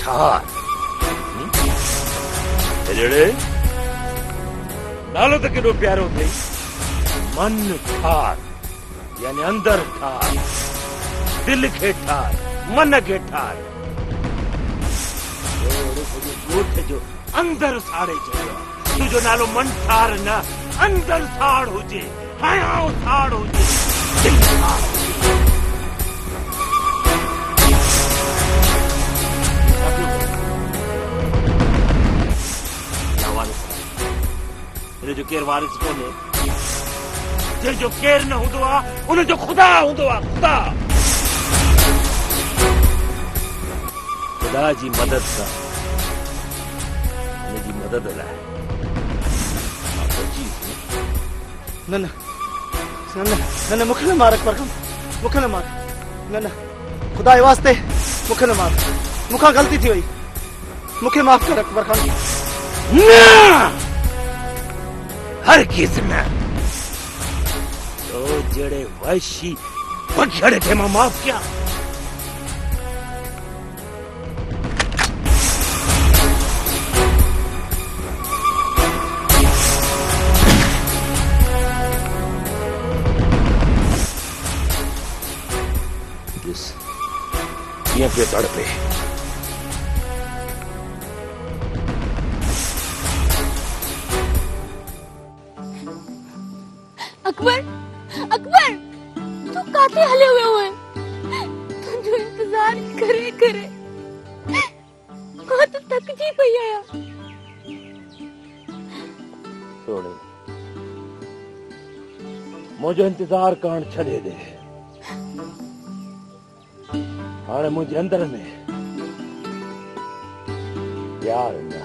ठार जड़े नालो तो केॾो प्यारो थे मन ठार यानी अंदर ठार दिल के ठार मन के ठार जो अंदर साड़े चयो तुझो नालो मन ठार न अंदर साड़ हुजे हायो साड़ हुजे दिल ठार जो केर वारिस कोने जो केर न हुंदो आ उन जो खुदा हुंदो आ खुदा खुदा जी मदद सां उन जी मदद लाइ न न न न न मूंखे न मार अकबर खान मूंखे न मार न न खुदा जे वास्ते मूंखे न मार मूंखां ग़लती थी वई मूंखे माफ़ कर अकबर खान न हरगिज़ न तो जड़े वैशी बघड़ खे मां माफ़ किया ये पे तड़पे अकबर अकबर तू काते हले हुए तुझो इंतजार करे करे को तो थक जी पई आया सोने मुझे इंतजार करण छॾे दे हाणे मुझे अंदर में प्यार न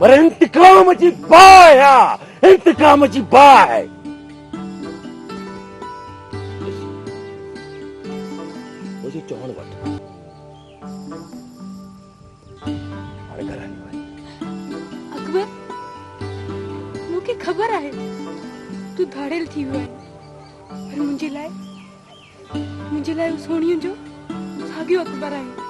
पर इंतकाम जी बाहि आहे इंतकाम जी बाहि मुझे चवण वठ हाणे घर हली वञ अकबर मूंखे ख़बर आहे तू धाड़ेल थी वियो आहे पर मुंहिंजे लाइ सोणियुनि जो साॻियो अकबर आहे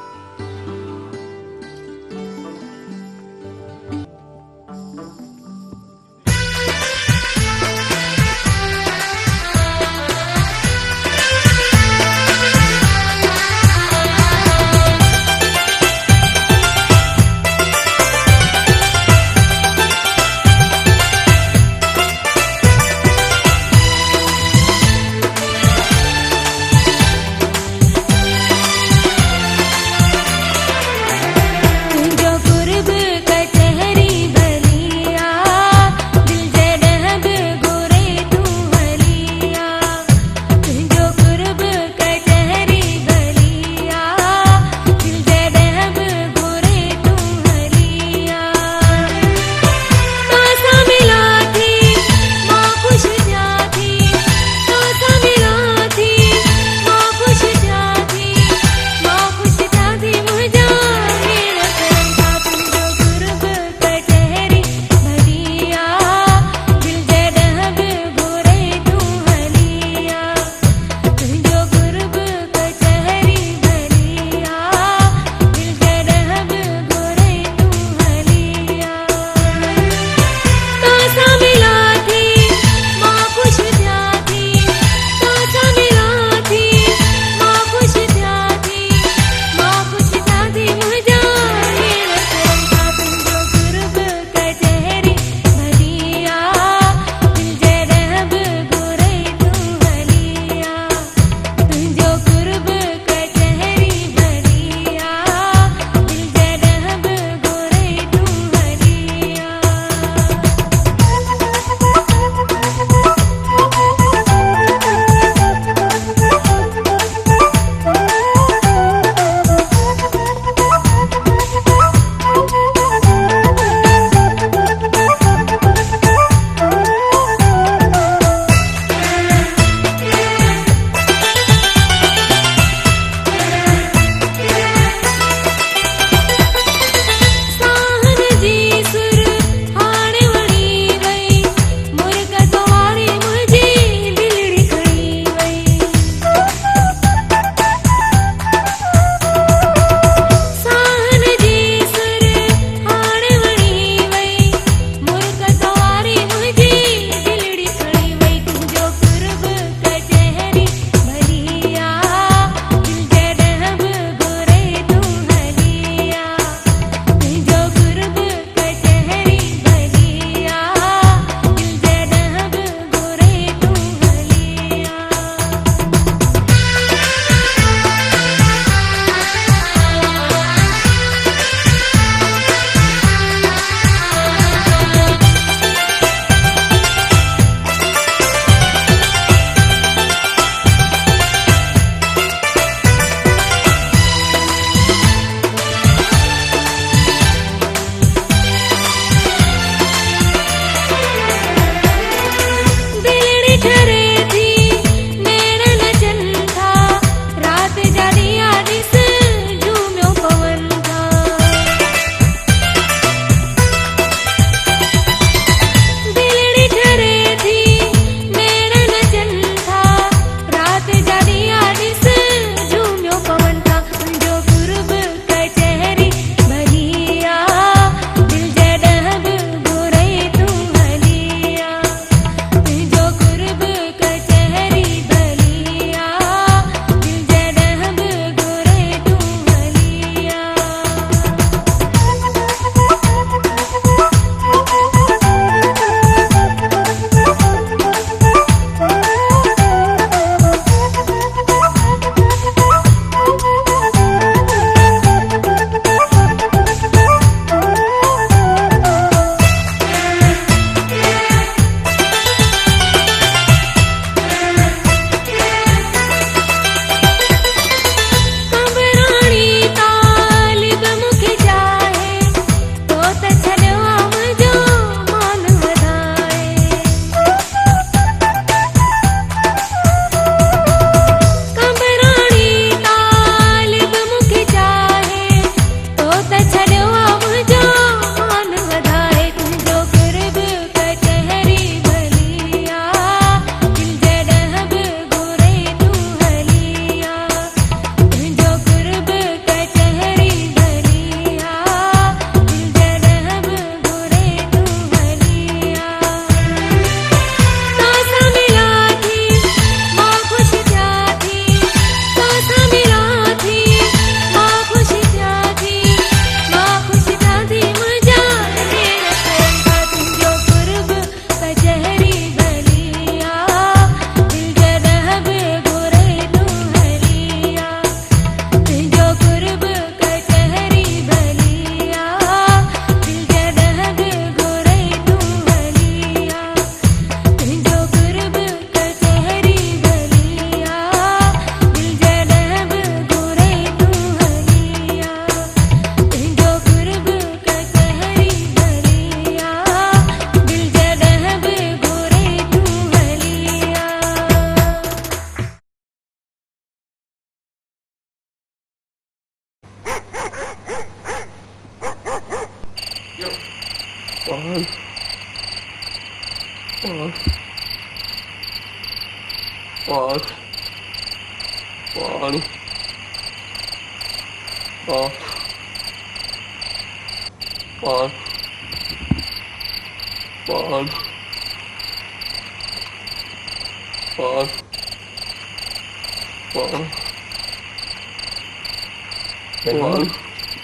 पानी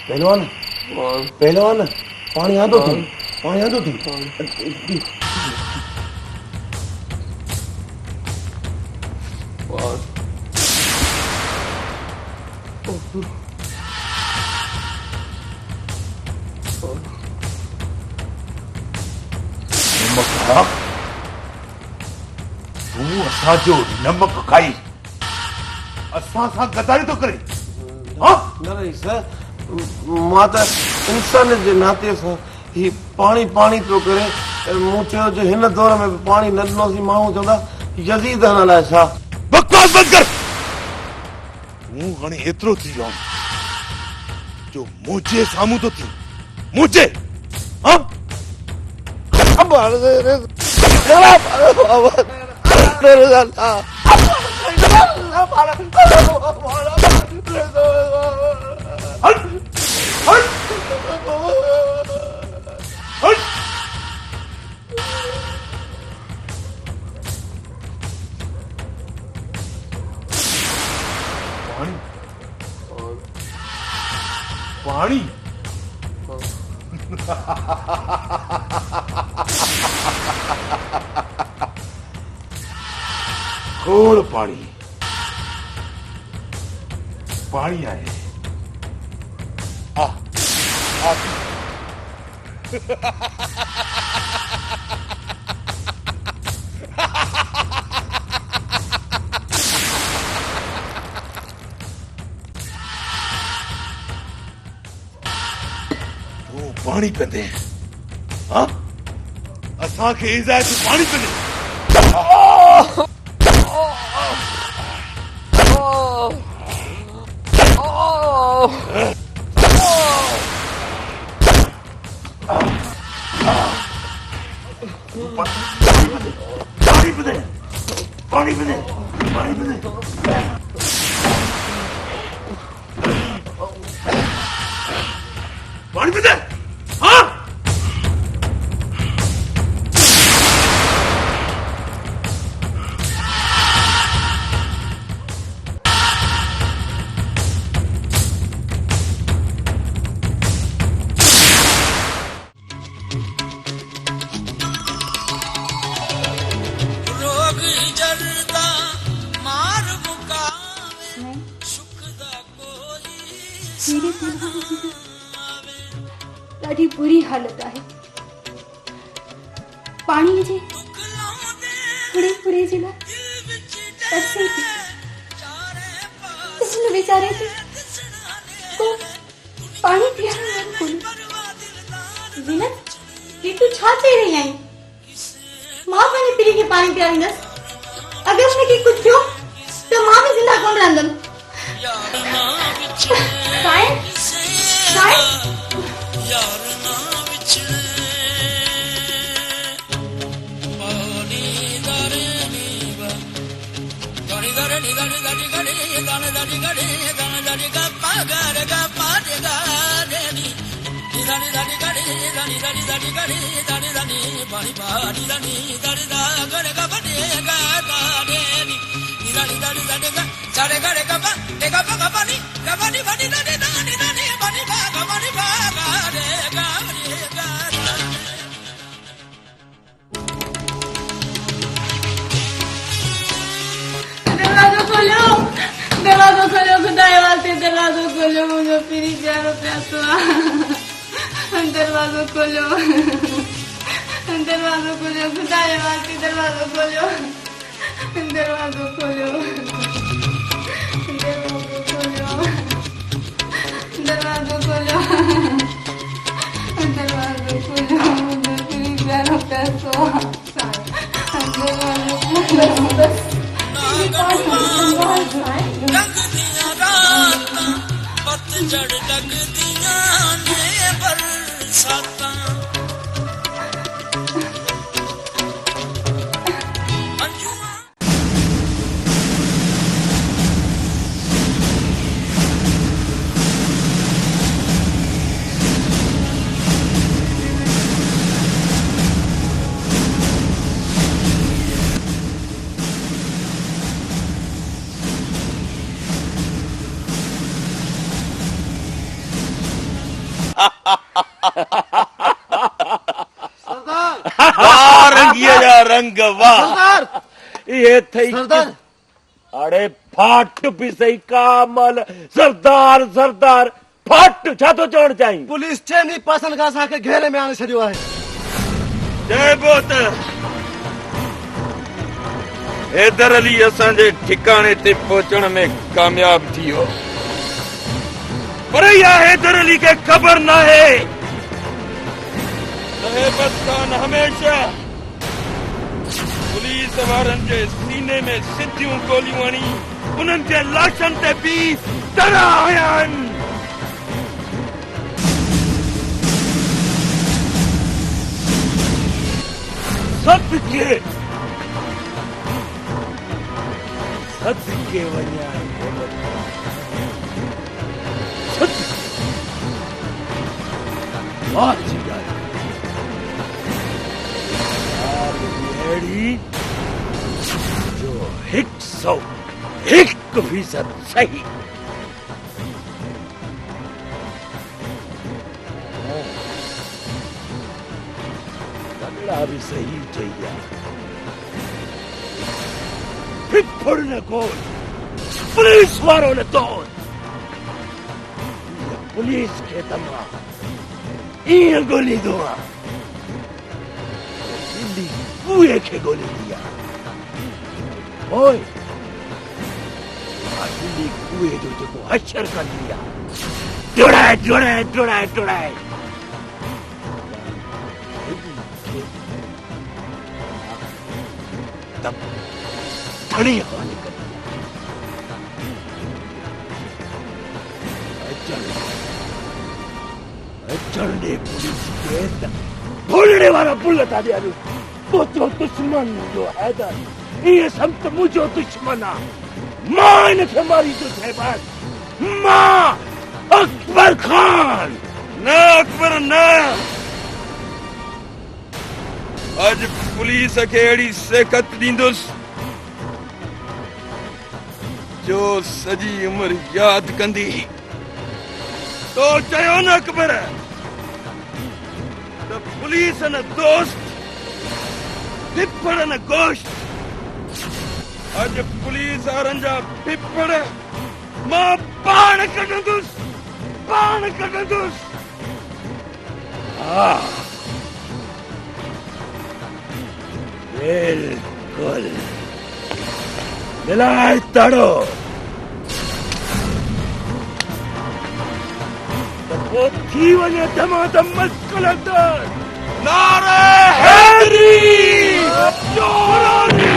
पहलवान पहलवान पानी यहाँ तो थी पानी यहाँ तो थी तू असांजो नमक खाई असां सां गदारी तो करे हाँ न रही सर मां त इंसान जे नाते सां ही पानी पानी तो करे मूं चयो जो हिन दौर में भी पानी न ॾिनोसीं माण्हू चवंदा यज़ीद हन लाइ छा बकवास बंद कर तू हाणे एतिरो थी वियो जो मुझे साम्हूं तो थी मुझे हाँ पानी खोल पानी पानी आए आ तू पानी पींदे हाँ असां खे इज़ात पानी पींदे पानी पींदे पानी पींदे पानी पींदे पानी पींदे हाँ ॾाढी बुरी हालत आहे पाणीअ जे फुड़े फुड़े जे लाइ तरसे थी हिन वीचारे खे को पाणी पीआरण वारो कोन्हे ज़ीनत ही तूं छा चई रही आहीं मां पंहिंजी पीउ खे पाणी पीआरींदसि अगरि हुनखे कुझु थियो त मां बि ज़िंदा कोन रहंदमि दरवाज़ो खोलो खुदाए वास्ते दरवाज़ो खोलो मुझे पीरी प्यारो प्यासो दरवाज़ो खोलो खुदाए वास्ते दरवाज़ो खोलो दरवाज़ो खोलो मुझे पीरी प्यारो प्यासो पतझड़ लगदियां ने बरसातां अंजुआ रंग वाह सरदार ये थई सरदार अरे फाट भी सही कामल सरदार सरदार फाट छा तो चवण चाहिए पुलिस चइनी पासन खां असांखे घेरे में आणे छॾियो आहे चइबो त हैदर अली असांजे ठिकाणे ते पहुचण में कामयाब थी वियो पर इहा हैदर अली खे ख़बर न आहे हेबतखान हमेशा पुलिस वारनि जे सीने में सिधियूं गोलियूं हणी उन्हनि जे लाशनि ते बि तरा हया आहिनि सदके वञा जो 101% सही तगड़ा भी सही चाहिए फिर न गोल पुलिस वालों ने तो पुलिस के तमा ये गोली दुआ दिल्ली पूरे के गोली दिया ओए दिल्ली पूरे जो हशर कर दिया जोड़ाए तब धनी हवा निकल चढ़ने पुलिस के भूलने वाला बुलता दिया वो तो दुश्मन जो हैदर ये सब तो मुझे दुश्मन आ मां इनके मारी तो थे बात मां अकबर खान न अकबर न आज पुलिस के अड़ी सेकत दींदुस जो सजी उम्र याद कंदी तो चयो न अकबर त पुलिस न दोस्त पिपड़ न गोश्त अज पुलिस वारनि जा पिपड़ मां पाण कढंदुसि हा बिल्कुल मिलाए तड़ो वो थी वने धमाधम मस्कुलंदर नारे हैदरी जोरानी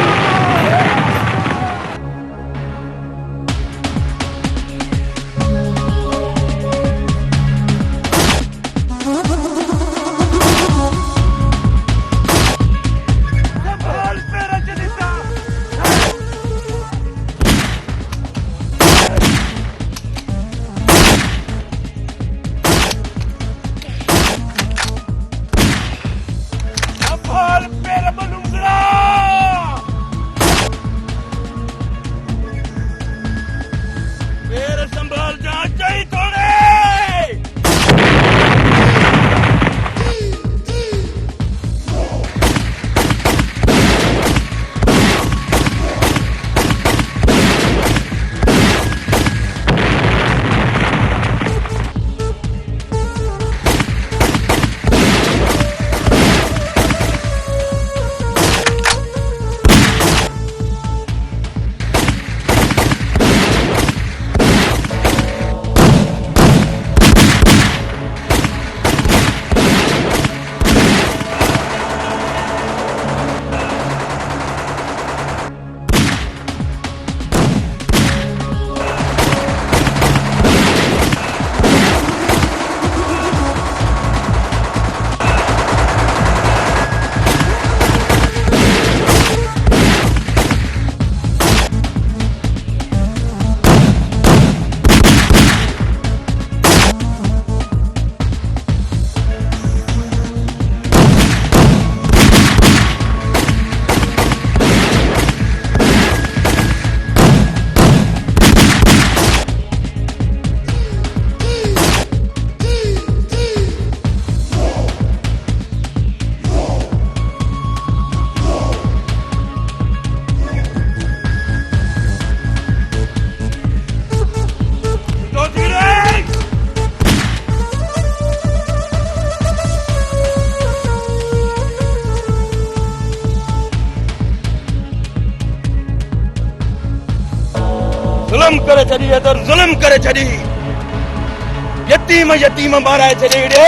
जुल्म करे छड़ी हैदर जुल्म करे छड़ी यतीम यतीम माराए छड़ी रे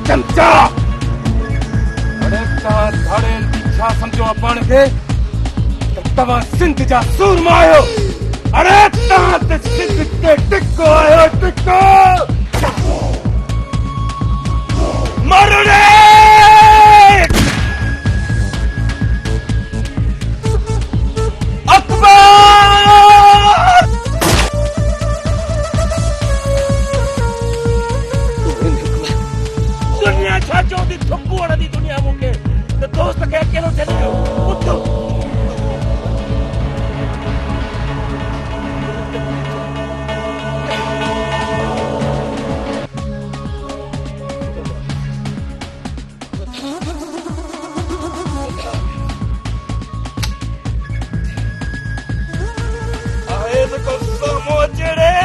चमचा अरे धाड़े छा समझो पाण खे तव्हां सिंध जा सूरमा आहियो अरे तव्हां त सिंध ते टिको आहियो टिको मारो रे दुनिया मूंखे त दोस्त खे अकेलो छॾे ॾियो उथो आहे त को सोमो जड़े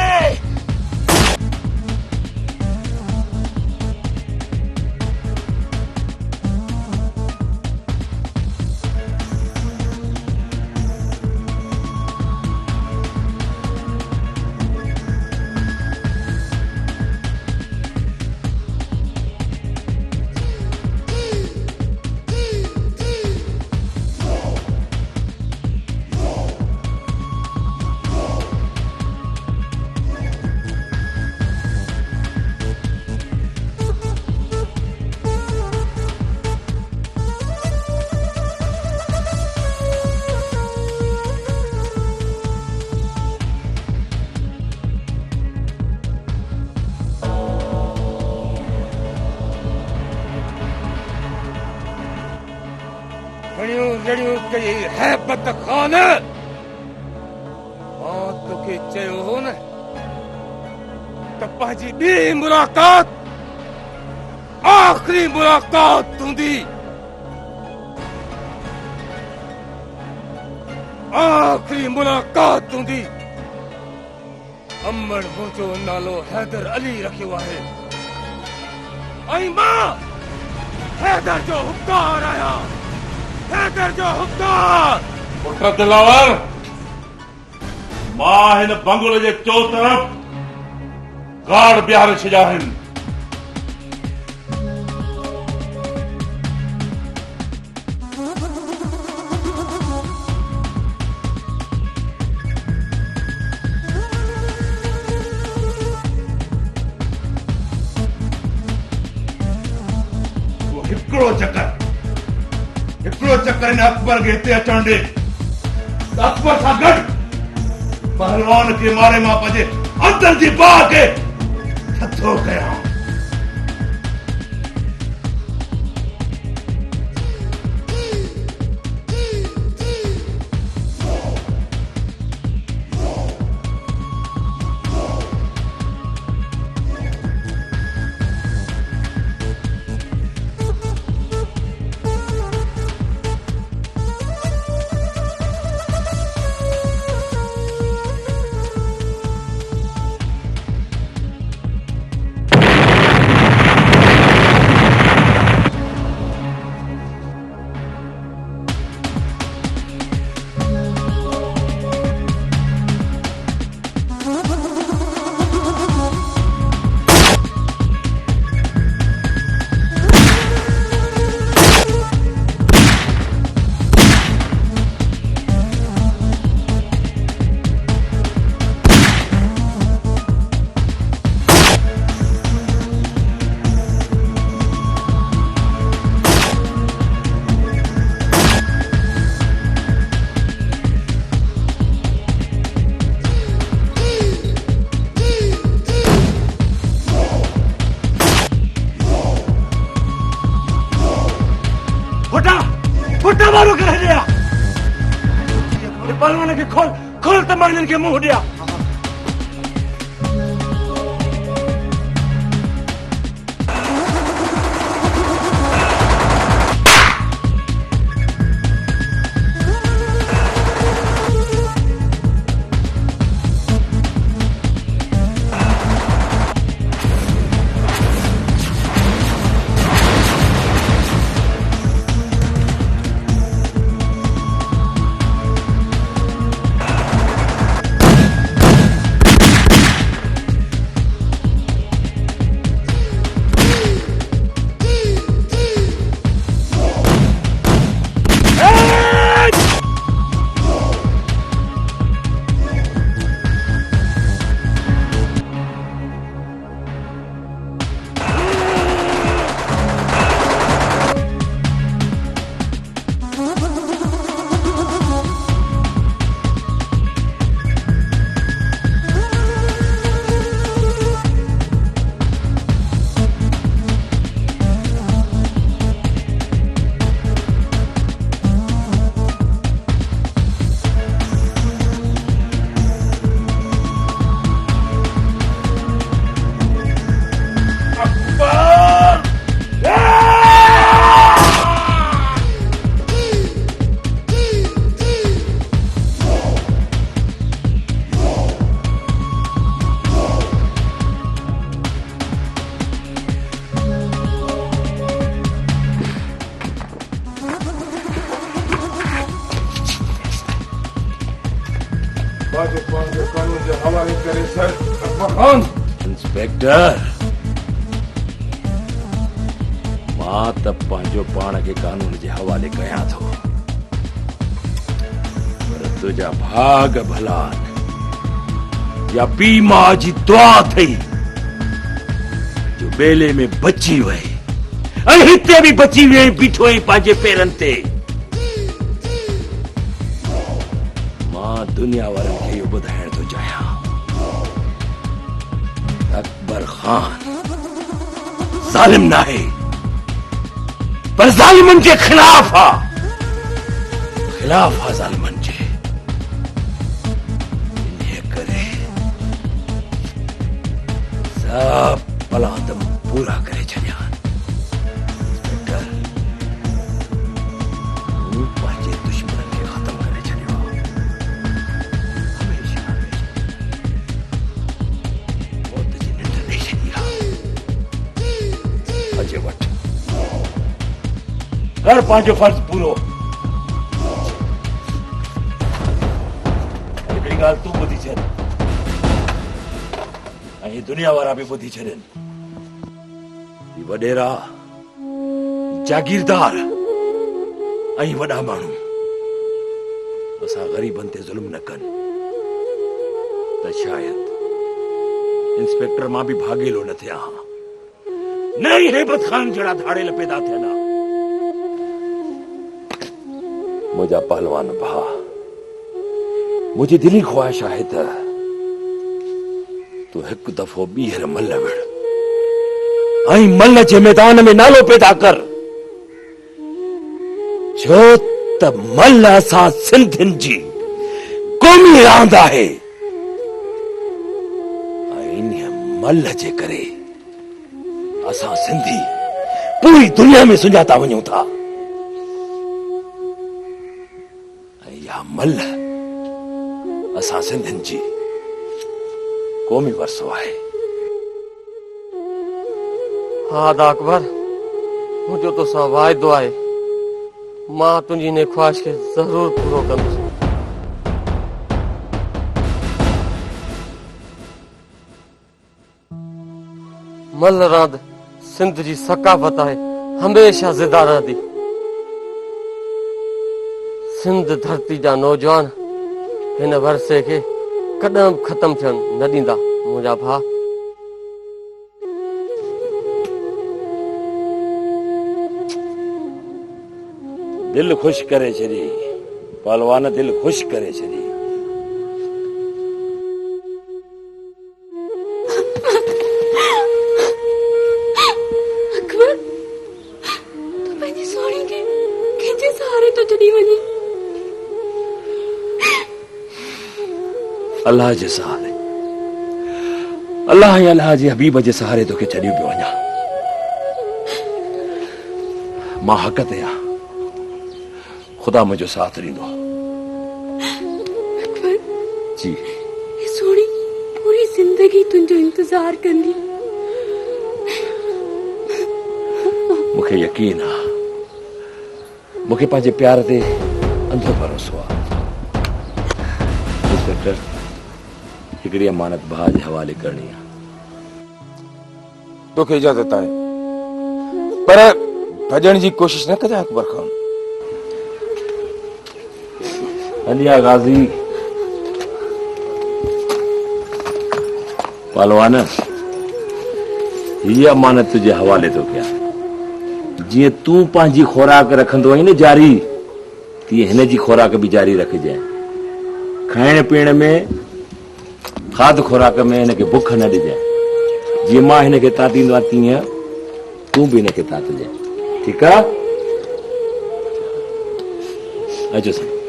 जड़ियों कई हैबत खान तोखे चयो हो न त पंहिंजी ॿी मुलाक़ात आख़िरी मुलाक़ात हूंदी आख़िरी मुलाक़ात हूंदी अमड़ मुंहिंजो नालो हैदर अली रखियो आहे ऐं मां हैदर जो हुक्मदार आहियां हैदर जो हुक्मदार पुट दिलावर मां हिन बंगले जे चो तरफ़ गार्ड बिहारे छॾिया आहिनि हिकिड़ो चक्कर हिन अकबर खे हिते अचण ॾे अकबर सां गॾु पहलवान खे मारे मां पंहिंजे अंदर जी बाह खे थथो कयां ये पहलवान के खोल खोल त मां इन्हनि खे मुंहुं ॾियां। इंस्पेक्टर मां त पंहिंजो पाण खे कानून जे हवाले कयां थो, पर तुंहिंजा भाग भला या पी मां जी दुआ थई जो बेले में बची वई ऐं हिते बि बची वई बीठो ऐं पंहिंजे पेरनि ते। मां दुनिया वारनि खे इहो ॿुधाइण थो चाहियां, अकबर खान ज़ालिम नाहे पर ज़ालिमनि जे खिलाफ आहे ज़ालिमनि जे। इन करे सब पलांद पूरा करे छॾिया। इंस्पेक्टर तूं पंहिंजे दुश्मन खे ख़तम करे छॾियो। हमेशा मौत जी निंड ॾेई छॾी आहे। अचे वठ कर पंहिंजो फर्ज़ पूरो। हिकिड़ी ॻाल्हि तूं ॿुधी छॾ ऐं दुनिया वारा बि ॿुधी छॾनि। ही वॾेरा जागीरदार ऐं वॾा माण्हू असां ग़रीबनि ते ज़ुल्म न कनि त शायदि इंस्पेक्टर मां बि भागेलो न थिया हा, न ई हेबत खान जहिड़ा धाड़ेल पैदा थियनि हा। मुंहिंजा पहलवान भाउ, मुंहिंजी दिली ख्वाहिश आहे त तूं हिकु दफ़ो ॿीहर मल विड़ ऐं मल जे मैदान में नालो पैदा कर, छो त मल असां सिंधियुनि जी क़ौमी रांदि आहे ऐं इन मल जे करे असां सिंधी पूरी दुनिया में सुञाता वञूं था। मल असां सिंधियुनि जी क़ौमी वरसो आहे। हा दा अकबर, मुंहिंजो तोसां वाइदो आहे, मां तुंहिंजी इन ख्वाहिश खे ज़रूर पूरो कंदुसि। मल रांदि सिंध जी सकाफ़त आहे, हमेशा ज़िंदा रहंदी। सिंध धरती जा नौजवान हिन वरसे खे कॾहिं बि ख़तम थियण न ॾींदा। मुंहिंजा भाउ, दिल खुश करे छॾी पहलवान, दिल खुश करे छॾी। अकबर, तूं पंहिंजी सोणी खे कंहिंजे सहारे तो छॾी वञी। अल्लाह जे सहारे, अल्लाह या अल्लाह जे हबीब जे सहारे तोखे छॾियो पियो वञा। मां हक़ ते आहियां, खुदा मुंहिंजो साथ ॾींदो। जी ये सोनी पूरी जिंदगी तुंहिंजो इंतजार कंदी। मूंखे यकीन आहे, मूंखे पंहिंजे प्यार ते अंधो भरोसो आहे। इंस्पेक्टर, हिकिड़ी अमानत भाउ जे हवाले करणी आहे। तोखे इजाज़त आहे, पर भॼण जी कोशिश न कजांइ अकबर खान। अलिया गाज़ी पहलवान, हीअ अमानत तुंहिंजे हवाले थो कयां। जीअं तूं पंहिंजी खुराक रखंदो आहीं न जारी, तीअं हिन जी खुराक बि जारी रखजांइ। खाइण पीअण में, खाद खुराक में हिनखे बुख न ॾिजांइ। जीअं मां हिनखे तातींदो आहियां तीअं तूं बि हिनखे तातजांइ। ठीकु आहे? अचो साईं।